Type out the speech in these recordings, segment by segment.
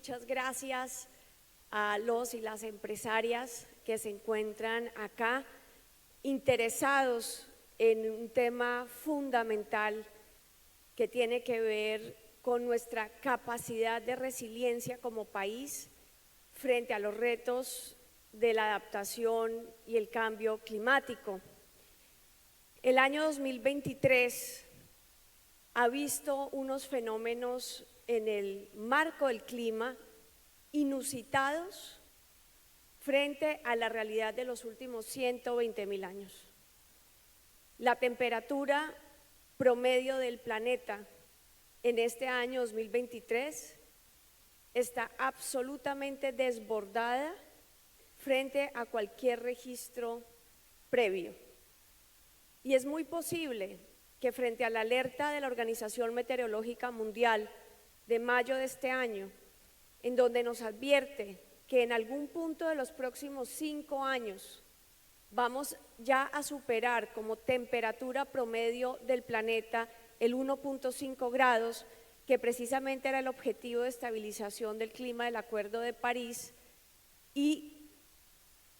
muchas gracias a los y las empresarias que se encuentran acá interesados en un tema fundamental que tiene que ver con nuestra capacidad de resiliencia como país frente a los retos de la adaptación y el cambio climático. El año 2023 ha visto unos fenómenos en el marco del clima inusitados frente a la realidad de los últimos 120.000 años. La temperatura promedio del planeta en este año 2023 está absolutamente desbordada frente a cualquier registro previo. Y es muy posible que frente a la alerta de la Organización Meteorológica Mundial de mayo de este año, en donde nos advierte que en algún punto de los próximos 5 años vamos ya a superar como temperatura promedio del planeta el 1.5 grados, que precisamente era el objetivo de estabilización del clima del Acuerdo de París, y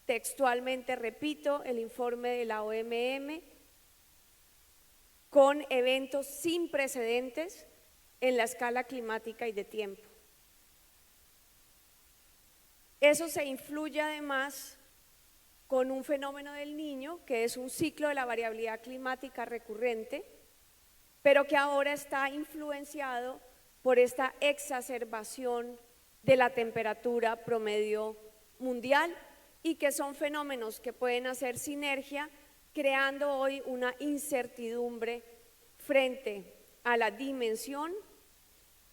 textualmente repito el informe de la OMM, con eventos sin precedentes en la escala climática y de tiempo. Eso se influye además con un fenómeno del Niño, que es un ciclo de la variabilidad climática recurrente, pero que ahora está influenciado por esta exacerbación de la temperatura promedio mundial, y que son fenómenos que pueden hacer sinergia, creando hoy una incertidumbre frente a la dimensión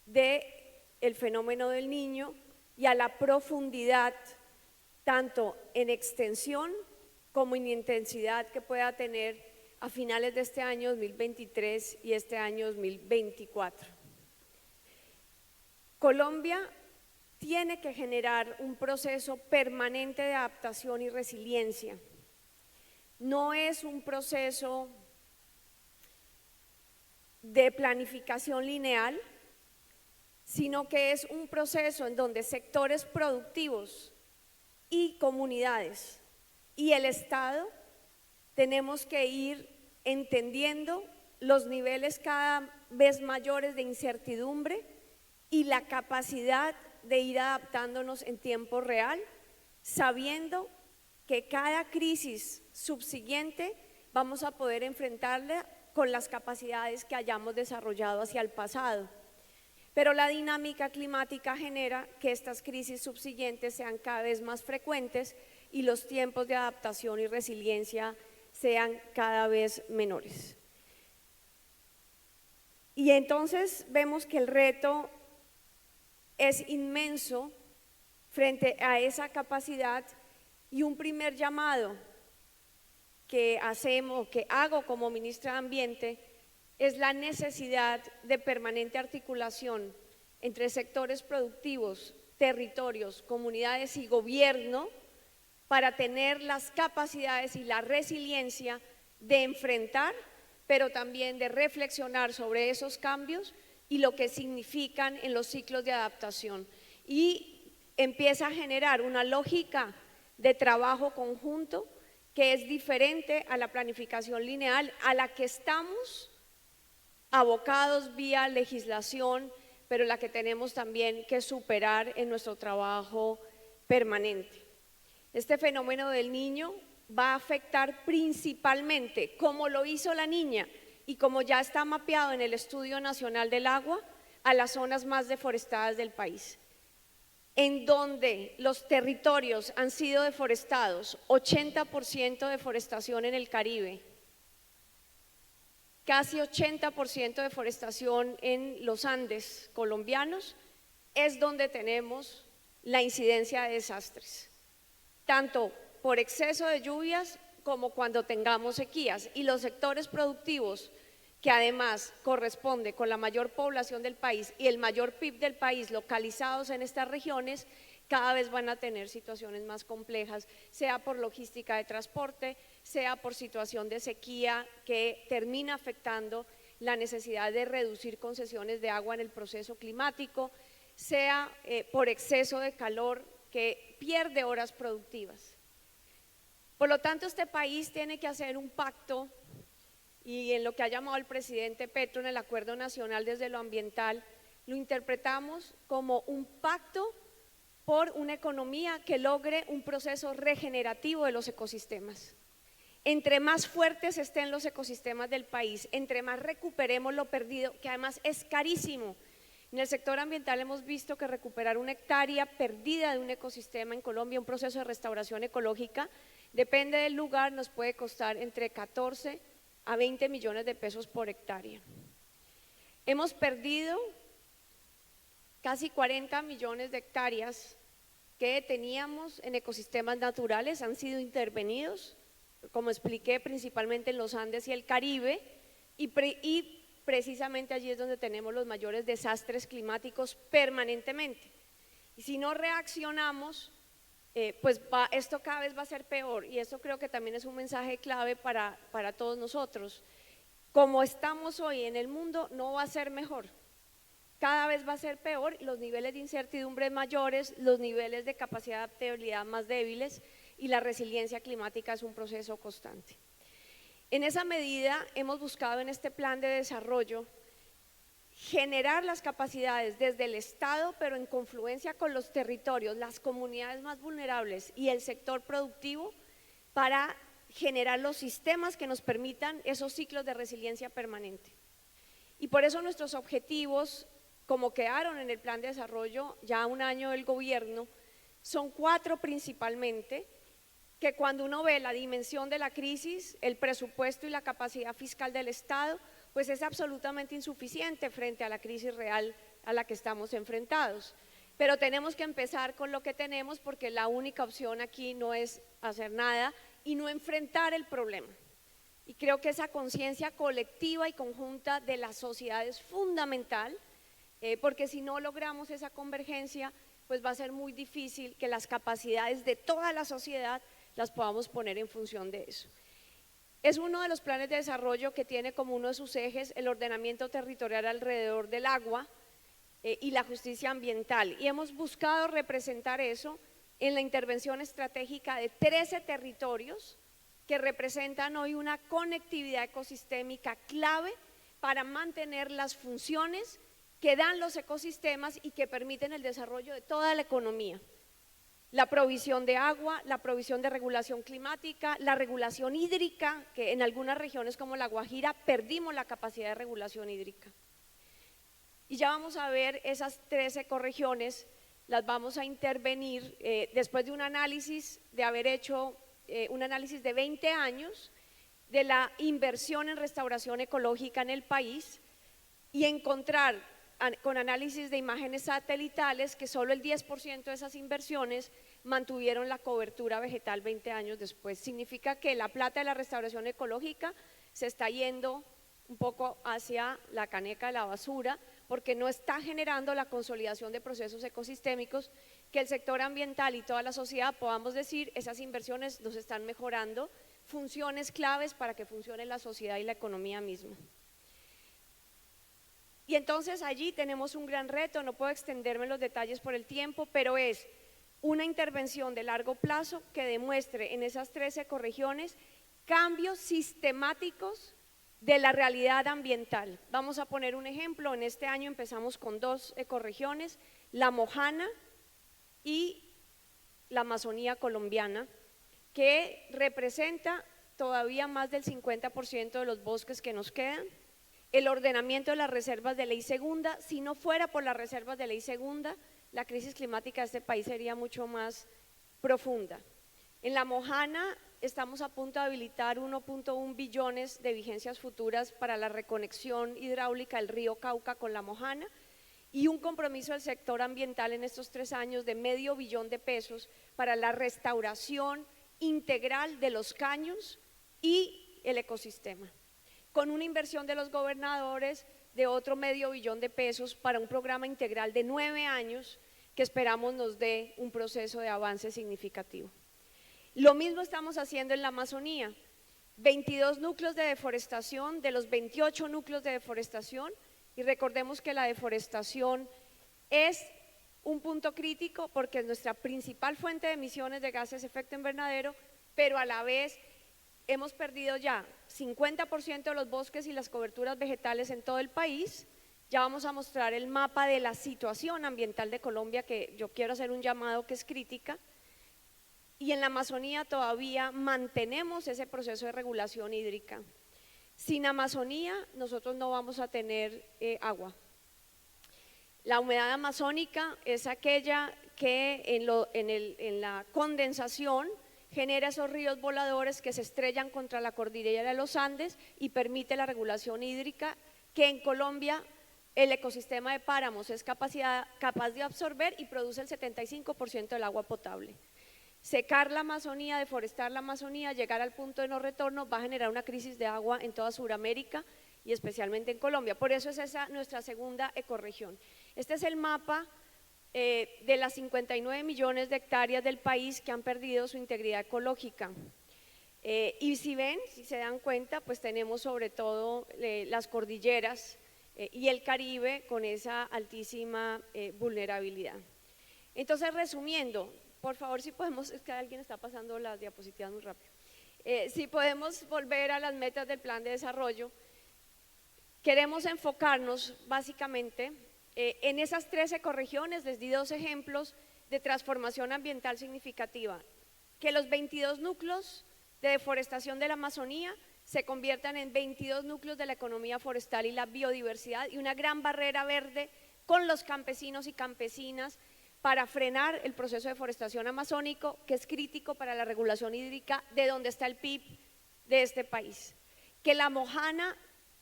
del fenómeno del Niño y a la profundidad, tanto en extensión como en intensidad, que pueda tener a finales de este año 2023 y este año 2024. Colombia tiene que generar un proceso permanente de adaptación y resiliencia. No es un proceso de planificación lineal, sino que es un proceso en donde sectores productivos y comunidades y el Estado tenemos que ir entendiendo los niveles cada vez mayores de incertidumbre y la capacidad de ir adaptándonos en tiempo real, sabiendo que cada crisis subsiguiente vamos a poder enfrentarla con las capacidades que hayamos desarrollado hacia el pasado. Pero la dinámica climática genera que estas crisis subsiguientes sean cada vez más frecuentes y los tiempos de adaptación y resiliencia sean cada vez menores. Y entonces vemos que el reto es inmenso frente a esa capacidad, y un primer llamado que hago como ministra de Ambiente es la necesidad de permanente articulación entre sectores productivos, territorios, comunidades y gobierno para tener las capacidades y la resiliencia de enfrentar, pero también de reflexionar sobre esos cambios y lo que significan en los ciclos de adaptación. Y empieza a generar una lógica de trabajo conjunto que es diferente a la planificación lineal a la que estamos abocados vía legislación, pero la que tenemos también que superar en nuestro trabajo permanente. Este fenómeno del Niño va a afectar principalmente, como lo hizo la Niña y como ya está mapeado en el Estudio Nacional del Agua, a las zonas más deforestadas del país, en donde los territorios han sido deforestados, 80% de deforestación en el Caribe, casi 80% de deforestación en los Andes colombianos, es donde tenemos la incidencia de desastres, tanto por exceso de lluvias como cuando tengamos sequías, y los sectores productivos, que además corresponde con la mayor población del país y el mayor PIB del país localizados en estas regiones, cada vez van a tener situaciones más complejas, sea por logística de transporte, sea por situación de sequía que termina afectando la necesidad de reducir concesiones de agua en el proceso climático, sea por exceso de calor, que pierde horas productivas. Por lo tanto, este país tiene que hacer un pacto, y en lo que ha llamado el presidente Petro en el Acuerdo Nacional desde lo ambiental, lo interpretamos como un pacto por una economía que logre un proceso regenerativo de los ecosistemas. Entre más fuertes estén los ecosistemas del país, entre más recuperemos lo perdido, que además es carísimo. En el sector ambiental hemos visto que recuperar una hectárea perdida de un ecosistema en Colombia, un proceso de restauración ecológica, depende del lugar, nos puede costar entre 14 a 20 millones de pesos por hectárea. Hemos perdido casi 40 millones de hectáreas que teníamos en ecosistemas naturales, han sido intervenidos, como expliqué, principalmente en los Andes y el Caribe, y precisamente allí es donde tenemos los mayores desastres climáticos permanentemente. Y si no reaccionamos, pues esto cada vez va a ser peor, y esto creo que también es un mensaje clave para todos nosotros. Como estamos hoy en el mundo, no va a ser mejor, cada vez va a ser peor, los niveles de incertidumbre mayores, los niveles de capacidad de adaptabilidad más débiles, y la resiliencia climática es un proceso constante. En esa medida hemos buscado en este plan de desarrollo generar las capacidades desde el Estado, pero en confluencia con los territorios, las comunidades más vulnerables y el sector productivo, para generar los sistemas que nos permitan esos ciclos de resiliencia permanente. Y por eso nuestros objetivos, como quedaron en el plan de desarrollo ya un año del gobierno, son 4 principalmente, que cuando uno ve la dimensión de la crisis, el presupuesto y la capacidad fiscal del Estado, pues es absolutamente insuficiente frente a la crisis real a la que estamos enfrentados. Pero tenemos que empezar con lo que tenemos, porque la única opción aquí no es hacer nada y no enfrentar el problema. Y creo que esa conciencia colectiva y conjunta de la sociedad es fundamental, porque si no logramos esa convergencia, pues va a ser muy difícil que las capacidades de toda la sociedad las podamos poner en función de eso. Es uno de los planes de desarrollo que tiene como uno de sus ejes el ordenamiento territorial alrededor del agua y la justicia ambiental, y hemos buscado representar eso en la intervención estratégica de 13 territorios que representan hoy una conectividad ecosistémica clave para mantener las funciones que dan los ecosistemas y que permiten el desarrollo de toda la economía. La provisión de agua, la provisión de regulación climática, la regulación hídrica, que en algunas regiones como La Guajira perdimos la capacidad de regulación hídrica. Y ya vamos a ver esas 13 ecorregiones, las vamos a intervenir después de un análisis, de haber hecho un análisis de 20 años de la inversión en restauración ecológica en el país, y encontrar con análisis de imágenes satelitales que solo el 10% de esas inversiones mantuvieron la cobertura vegetal 20 años después. Significa que la plata de la restauración ecológica se está yendo un poco hacia la caneca de la basura, porque no está generando la consolidación de procesos ecosistémicos que el sector ambiental y toda la sociedad podamos decir, esas inversiones nos están mejorando funciones claves para que funcione la sociedad y la economía misma. Y entonces allí tenemos un gran reto, no puedo extenderme en los detalles por el tiempo, pero es una intervención de largo plazo que demuestre en esas 13 ecorregiones cambios sistemáticos de la realidad ambiental. Vamos a poner un ejemplo, en este año empezamos con 2 ecorregiones, La Mojana y la Amazonía colombiana, que representa todavía más del 50% de los bosques que nos quedan. El ordenamiento de las reservas de ley segunda, si no fuera por las reservas de ley segunda, la crisis climática de este país sería mucho más profunda. En La Mojana estamos a punto de habilitar 1.1 billones de vigencias futuras para la reconexión hidráulica del río Cauca con La Mojana, y un compromiso del sector ambiental en estos 3 años de $500 millones de pesos para la restauración integral de los caños y el ecosistema, con una inversión de los gobernadores de otro $500 millones de pesos para un programa integral de 9 años que esperamos nos dé un proceso de avance significativo. Lo mismo estamos haciendo en la Amazonía, 22 núcleos de deforestación, de los 28 núcleos de deforestación, y recordemos que la deforestación es un punto crítico porque es nuestra principal fuente de emisiones de gases de efecto invernadero, pero a la vez hemos perdido ya 50% de los bosques y las coberturas vegetales en todo el país. Ya vamos a mostrar el mapa de la situación ambiental de Colombia, que yo quiero hacer un llamado que es crítica. Y en la Amazonía todavía mantenemos ese proceso de regulación hídrica. Sin Amazonía nosotros no vamos a tener agua. La humedad amazónica es aquella que en la condensación genera esos ríos voladores que se estrellan contra la cordillera de los Andes y permite la regulación hídrica que en Colombia el ecosistema de páramos es capaz de absorber y produce el 75% del agua potable. Secar la Amazonía, deforestar la Amazonía, llegar al punto de no retorno va a generar una crisis de agua en toda Sudamérica y especialmente en Colombia. Por eso es esa nuestra segunda ecorregión. Este es el mapa de las 59 millones de hectáreas del país que han perdido su integridad ecológica. Y si ven, si se dan cuenta, pues tenemos sobre todo las cordilleras y el Caribe con esa altísima vulnerabilidad. Entonces, resumiendo, por favor, si podemos, es que alguien está pasando las diapositivas muy rápido, si podemos volver a las metas del plan de desarrollo, queremos enfocarnos básicamente en esas 13 ecorregiones. Les di 2 ejemplos de transformación ambiental significativa, que los 22 núcleos de deforestación de la Amazonía se conviertan en 22 núcleos de la economía forestal y la biodiversidad y una gran barrera verde con los campesinos y campesinas para frenar el proceso de deforestación amazónico, que es crítico para la regulación hídrica de donde está el PIB de este país. Que la Mojana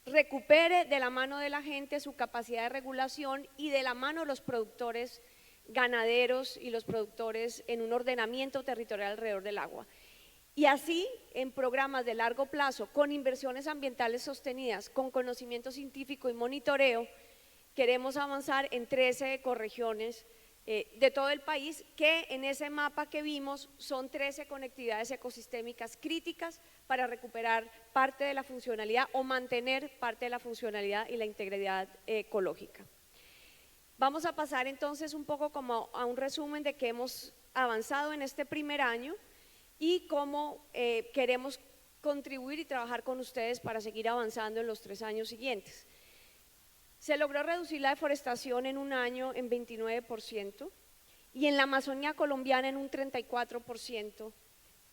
recupere de la mano de la gente su capacidad de regulación y de la mano de los productores ganaderos y los productores en un ordenamiento territorial alrededor del agua. Y así, en programas de largo plazo, con inversiones ambientales sostenidas, con conocimiento científico y monitoreo, queremos avanzar en 13 ecorregiones de todo el país, que en ese mapa que vimos son 13 conectividades ecosistémicas críticas para recuperar parte de la funcionalidad o mantener parte de la funcionalidad y la integridad ecológica. Vamos a pasar entonces un poco como a un resumen de qué hemos avanzado en este primer año y cómo queremos contribuir y trabajar con ustedes para seguir avanzando en los 3 años siguientes. Se logró reducir la deforestación en un año en 29% y en la Amazonía colombiana en un 34%,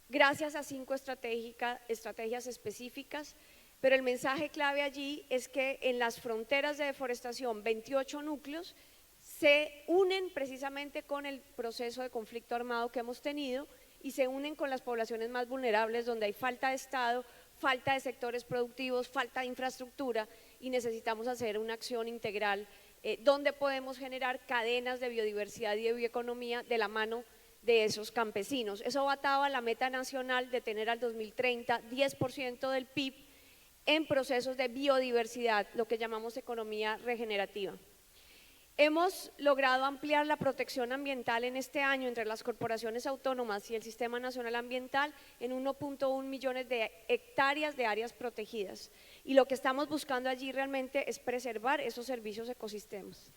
gracias a 5 estrategias específicas, pero el mensaje clave allí es que en las fronteras de deforestación 28 núcleos se unen precisamente con el proceso de conflicto armado que hemos tenido y se unen con las poblaciones más vulnerables donde hay falta de Estado, falta de sectores productivos, falta de infraestructura y necesitamos hacer una acción integral donde podemos generar cadenas de biodiversidad y de bioeconomía de la mano de esos campesinos. Eso va atado a la meta nacional de tener al 2030 10% del PIB en procesos de biodiversidad, lo que llamamos economía regenerativa. Hemos logrado ampliar la protección ambiental en este año entre las corporaciones autónomas y el Sistema Nacional Ambiental en 1.1 millones de hectáreas de áreas protegidas. Y lo que estamos buscando allí realmente es preservar esos servicios ecosistemas.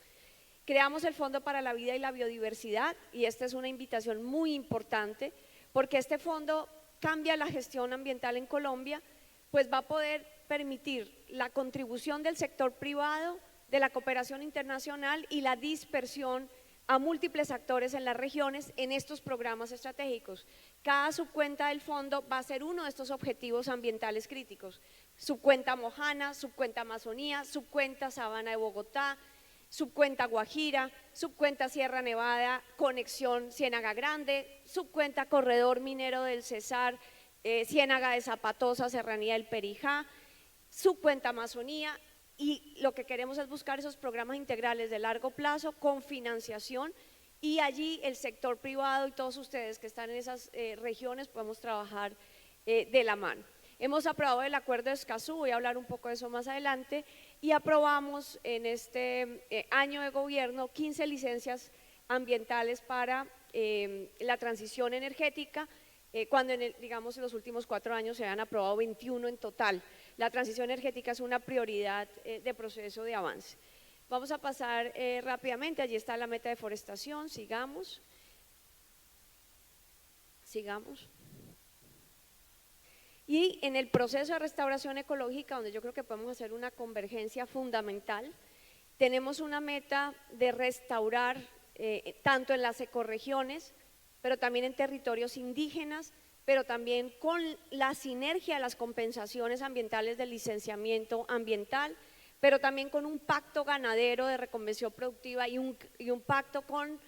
Creamos el Fondo para la Vida y la Biodiversidad y esta es una invitación muy importante porque este fondo cambia la gestión ambiental en Colombia, pues va a poder permitir la contribución del sector privado, de la cooperación internacional y la dispersión a múltiples actores en las regiones en estos programas estratégicos. Cada subcuenta del fondo va a ser uno de estos objetivos ambientales críticos. Subcuenta Mojana, subcuenta Amazonía, subcuenta Sabana de Bogotá, subcuenta Guajira, subcuenta Sierra Nevada, conexión Ciénaga Grande, subcuenta Corredor Minero del Cesar, Ciénaga de Zapatosa, Serranía del Perijá, subcuenta Amazonía. Y lo que queremos es buscar esos programas integrales de largo plazo con financiación y allí el sector privado y todos ustedes que están en esas regiones podemos trabajar de la mano. Hemos aprobado el acuerdo de Escazú, voy a hablar un poco de eso más adelante, y aprobamos en este año de gobierno 15 licencias ambientales para la transición energética, cuando digamos en los últimos 4 años se han aprobado 21 en total. La transición energética es una prioridad de proceso de avance. Vamos a pasar rápidamente, allí está la meta de deforestación, sigamos. Y en el proceso de restauración ecológica, donde yo creo que podemos hacer una convergencia fundamental, tenemos una meta de restaurar tanto en las ecorregiones, pero también en territorios indígenas, pero también con la sinergia de las compensaciones ambientales del licenciamiento ambiental, pero también con un pacto ganadero de reconversión productiva y un pacto con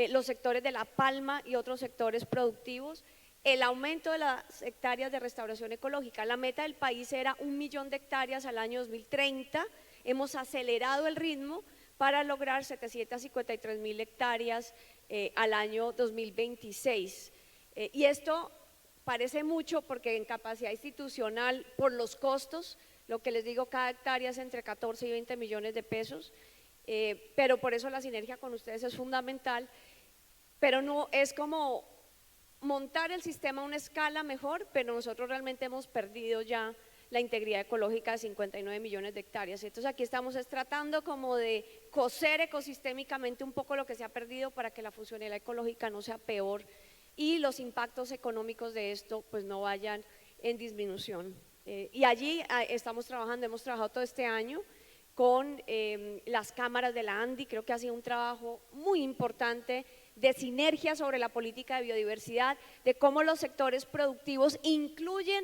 los sectores de la palma y otros sectores productivos, el aumento de las hectáreas de restauración ecológica. La meta del país era 1 millón de hectáreas al año 2030, hemos acelerado el ritmo para lograr 753.000 hectáreas al año 2026. Y esto parece mucho porque en capacidad institucional, por los costos, lo que les digo, cada hectárea es entre 14 y 20 millones de pesos, pero por eso la sinergia con ustedes es fundamental, pero no es como montar el sistema a una escala mejor, pero nosotros realmente hemos perdido ya la integridad ecológica de 59 millones de hectáreas. Entonces aquí estamos tratando como de coser ecosistémicamente un poco lo que se ha perdido para que la funcionalidad ecológica no sea peor y los impactos económicos de esto pues no vayan en disminución. Y allí estamos trabajando, hemos trabajado todo este año con las cámaras de la ANDI, creo que ha sido un trabajo muy importante de sinergia sobre la política de biodiversidad, de cómo los sectores productivos incluyen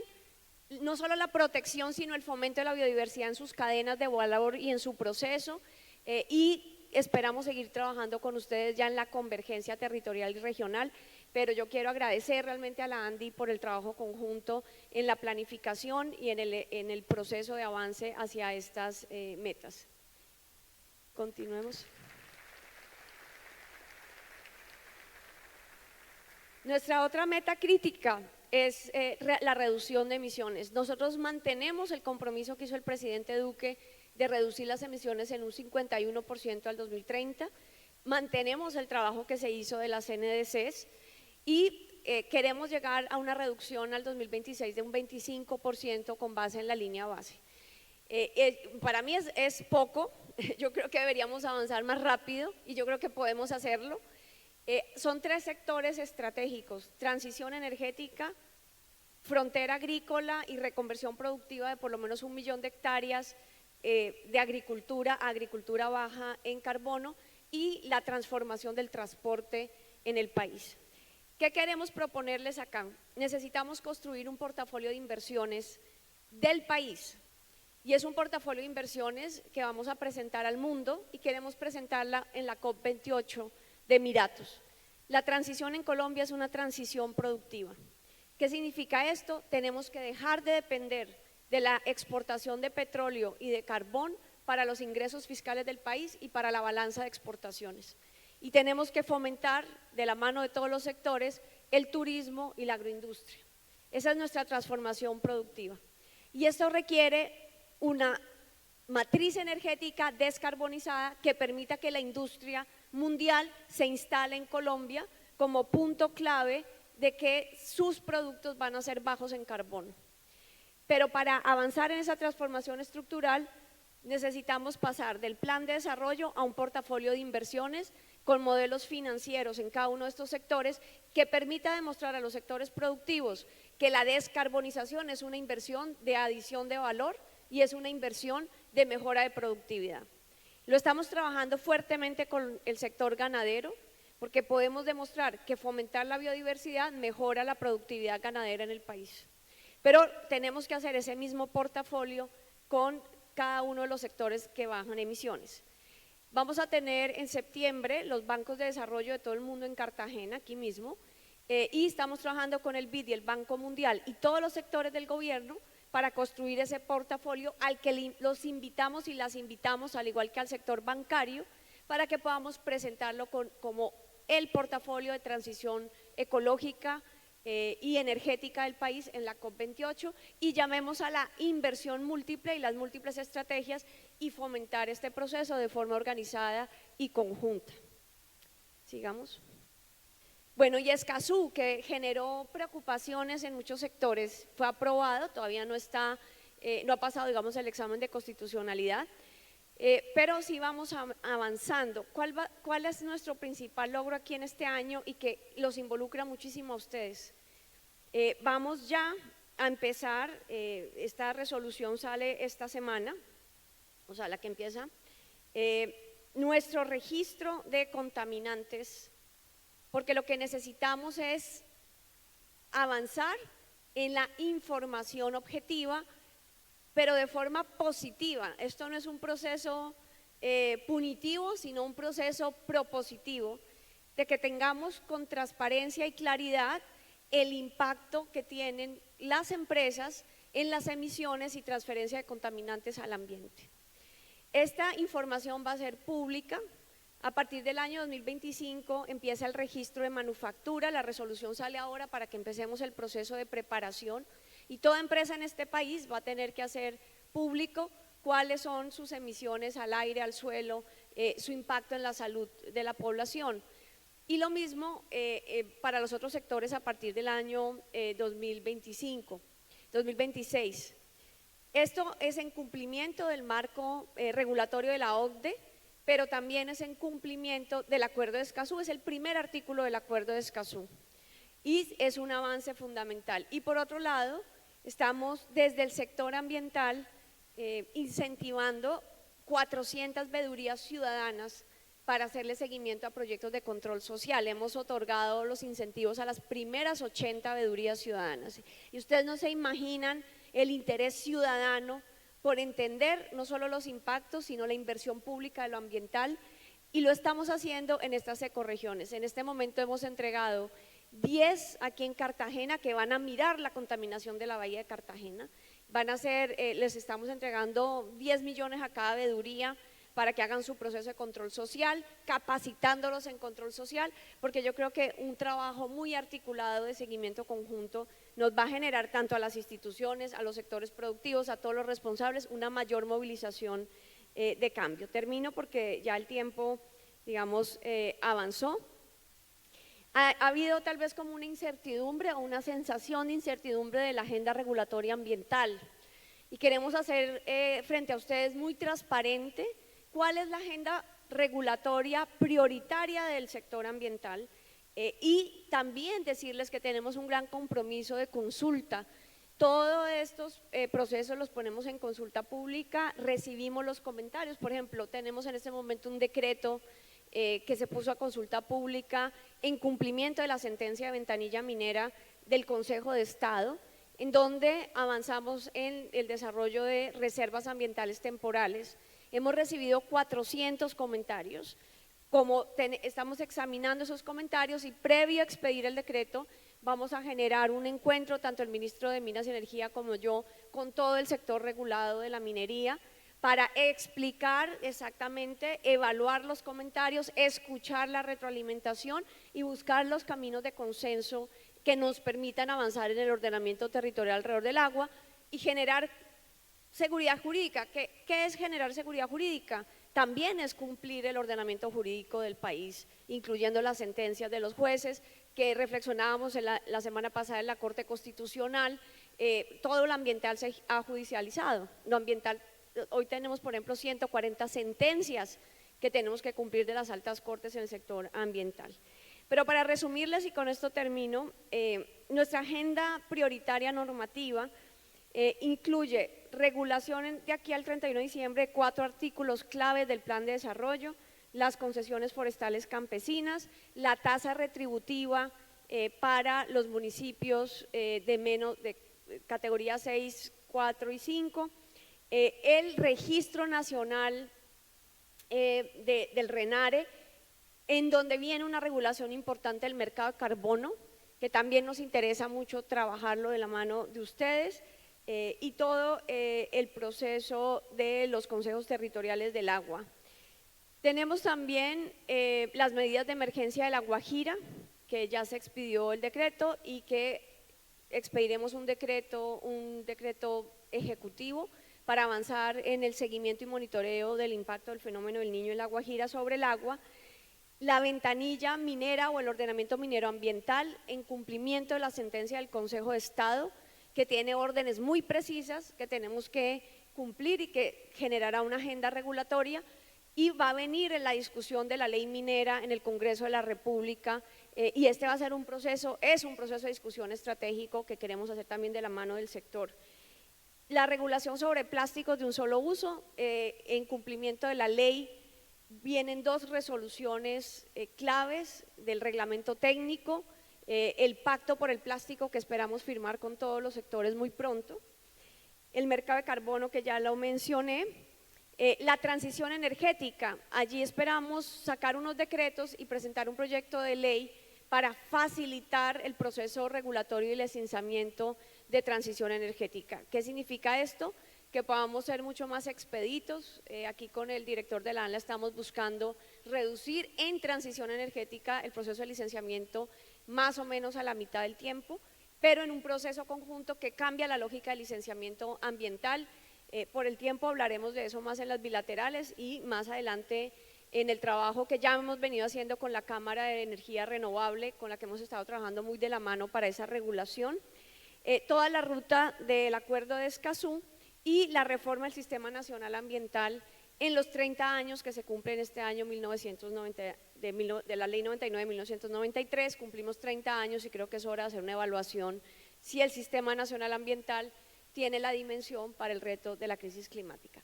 no solo la protección, sino el fomento de la biodiversidad en sus cadenas de valor y en su proceso, y esperamos seguir trabajando con ustedes ya en la convergencia territorial y regional, pero yo quiero agradecer realmente a la ANDI por el trabajo conjunto en la planificación y en el proceso de avance hacia estas metas. Continuemos. Nuestra otra meta crítica es la reducción de emisiones. Nosotros mantenemos el compromiso que hizo el presidente Duque de reducir las emisiones en un 51% al 2030, mantenemos el trabajo que se hizo de las NDCs y queremos llegar a una reducción al 2026 de un 25% con base en la línea base. Para mí es poco, yo creo que deberíamos avanzar más rápido y yo creo que podemos hacerlo. Son 3 sectores estratégicos: transición energética, frontera agrícola y reconversión productiva de por lo menos 1 millón de hectáreas de agricultura a agricultura baja en carbono, y la transformación del transporte en el país. ¿Qué queremos proponerles acá? Necesitamos construir un portafolio de inversiones del país, y es un portafolio de inversiones que vamos a presentar al mundo y queremos presentarla en la COP28 de Emiratos. La transición en Colombia es una transición productiva. ¿Qué significa esto? Tenemos que dejar de depender de la exportación de petróleo y de carbón para los ingresos fiscales del país y para la balanza de exportaciones. Y tenemos que fomentar, de la mano de todos los sectores, el turismo y la agroindustria. Esa es nuestra transformación productiva. Y esto requiere una matriz energética descarbonizada que permita que la industria mundial se instale en Colombia como punto clave de que sus productos van a ser bajos en carbono. Pero para avanzar en esa transformación estructural necesitamos pasar del plan de desarrollo a un portafolio de inversiones con modelos financieros en cada uno de estos sectores que permita demostrar a los sectores productivos que la descarbonización es una inversión de adición de valor y es una inversión de mejora de productividad. Lo estamos trabajando fuertemente con el sector ganadero porque podemos demostrar que fomentar la biodiversidad mejora la productividad ganadera en el país. Pero tenemos que hacer ese mismo portafolio con cada uno de los sectores que bajan emisiones. Vamos a tener en septiembre los bancos de desarrollo de todo el mundo en Cartagena, aquí mismo, y estamos trabajando con el BID y el Banco Mundial y todos los sectores del gobierno para construir ese portafolio al que los invitamos y las invitamos, al igual que al sector bancario, para que podamos presentarlo como el portafolio de transición ecológica y energética del país en la COP28, y llamemos a la inversión múltiple y las múltiples estrategias y fomentar este proceso de forma organizada y conjunta. Sigamos. Bueno, y Escazú, que generó preocupaciones en muchos sectores, fue aprobado, todavía no está, no ha pasado, digamos, el examen de constitucionalidad. pero sí vamos avanzando. ¿Cuál es nuestro principal logro aquí en este año y que los involucra muchísimo a ustedes? Vamos ya a empezar, esta resolución sale esta semana, o sea, la que empieza, nuestro registro de contaminantes, porque lo que necesitamos es avanzar en la información objetiva, pero de forma positiva. Esto no es un proceso punitivo, sino un proceso propositivo, de que tengamos con transparencia y claridad el impacto que tienen las empresas en las emisiones y transferencia de contaminantes al ambiente. Esta información va a ser pública. A partir del año 2025 empieza el registro de manufactura, la resolución sale ahora para que empecemos el proceso de preparación y toda empresa en este país va a tener que hacer público cuáles son sus emisiones al aire, al suelo, su impacto en la salud de la población. Y lo mismo para los otros sectores a partir del año 2026. Esto es en cumplimiento del marco regulatorio de la OCDE, pero también es en cumplimiento del Acuerdo de Escazú, es el primer artículo del Acuerdo de Escazú y es un avance fundamental. Y por otro lado, estamos desde el sector ambiental incentivando 400 veedurías ciudadanas para hacerle seguimiento a proyectos de control social. Hemos otorgado los incentivos a las primeras 80 veedurías ciudadanas y ustedes no se imaginan el interés ciudadano por entender no solo los impactos, sino la inversión pública de lo ambiental, y lo estamos haciendo en estas ecorregiones. En este momento hemos entregado 10 aquí en Cartagena que van a mirar la contaminación de la bahía de Cartagena, les estamos entregando 10 millones a cada veeduría para que hagan su proceso de control social, capacitándolos en control social, porque yo creo que un trabajo muy articulado de seguimiento conjunto nos va a generar tanto a las instituciones, a los sectores productivos, a todos los responsables, una mayor movilización de cambio. Termino porque ya el tiempo, digamos, avanzó. Ha habido tal vez como una incertidumbre o una sensación de incertidumbre de la agenda regulatoria ambiental y queremos hacer frente a ustedes muy transparente cuál es la agenda regulatoria prioritaria del sector ambiental y también decirles que tenemos un gran compromiso de consulta. Todos estos procesos los ponemos en consulta pública, recibimos los comentarios. Por ejemplo, tenemos en este momento un decreto que se puso a consulta pública en cumplimiento de la sentencia de Ventanilla Minera del Consejo de Estado, en donde avanzamos en el desarrollo de reservas ambientales temporales. Hemos recibido 400 comentarios. Como estamos examinando esos comentarios y previo a expedir el decreto, vamos a generar un encuentro, tanto el ministro de Minas y Energía como yo, con todo el sector regulado de la minería, para explicar exactamente, evaluar los comentarios, escuchar la retroalimentación y buscar los caminos de consenso que nos permitan avanzar en el ordenamiento territorial alrededor del agua y generar seguridad jurídica. ¿Qué es generar seguridad jurídica? También es cumplir el ordenamiento jurídico del país, incluyendo las sentencias de los jueces que reflexionábamos la semana pasada en la Corte Constitucional. Todo lo ambiental se ha judicializado. Lo ambiental, hoy tenemos, por ejemplo, 140 sentencias que tenemos que cumplir de las altas cortes en el sector ambiental. Pero para resumirles, y con esto termino, nuestra agenda prioritaria normativa incluye regulación de aquí al 31 de diciembre de 4 artículos claves del plan de desarrollo, las concesiones forestales campesinas, la tasa retributiva para los municipios de categoría 6, 4 y 5, el registro nacional del RENARE, en donde viene una regulación importante del mercado de carbono, que también nos interesa mucho trabajarlo de la mano de ustedes, y todo el proceso de los consejos territoriales del agua. Tenemos también las medidas de emergencia de La Guajira, que ya se expidió el decreto y que expediremos un decreto ejecutivo para avanzar en el seguimiento y monitoreo del impacto del fenómeno del Niño en La Guajira sobre el agua. La ventanilla minera o el ordenamiento minero ambiental en cumplimiento de la sentencia del Consejo de Estado, que tiene órdenes muy precisas que tenemos que cumplir y que generará una agenda regulatoria, y va a venir en la discusión de la ley minera en el Congreso de la República, y este va a ser un proceso, es un proceso de discusión estratégico que queremos hacer también de la mano del sector. La regulación sobre plásticos de un solo uso, en cumplimiento de la ley, vienen dos resoluciones claves del reglamento técnico, el pacto por el plástico que esperamos firmar con todos los sectores muy pronto, el mercado de carbono que ya lo mencioné, la transición energética. Allí esperamos sacar unos decretos y presentar un proyecto de ley para facilitar el proceso regulatorio y licenciamiento de transición energética. ¿Qué significa esto? Que podamos ser mucho más expeditos. Aquí con el director de la ANLA estamos buscando reducir en transición energética el proceso de licenciamiento más o menos a la mitad del tiempo, pero en un proceso conjunto que cambia la lógica del licenciamiento ambiental. Por el tiempo hablaremos de eso más en las bilaterales y más adelante en el trabajo que ya hemos venido haciendo con la Cámara de Energía Renovable, con la que hemos estado trabajando muy de la mano para esa regulación, toda la ruta del acuerdo de Escazú y la reforma del Sistema Nacional Ambiental en los 30 años que se cumplen este año 1990, de la Ley 99 de 1993, cumplimos 30 años y creo que es hora de hacer una evaluación si el Sistema Nacional Ambiental tiene la dimensión para el reto de la crisis climática.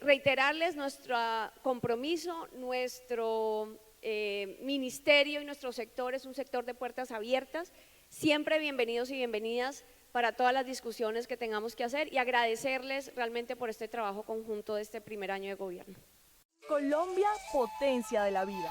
Reiterarles nuestro compromiso, nuestro ministerio y nuestro sector es un sector de puertas abiertas, siempre bienvenidos y bienvenidas para todas las discusiones que tengamos que hacer, y agradecerles realmente por este trabajo conjunto de este primer año de gobierno. Colombia, potencia de la vida.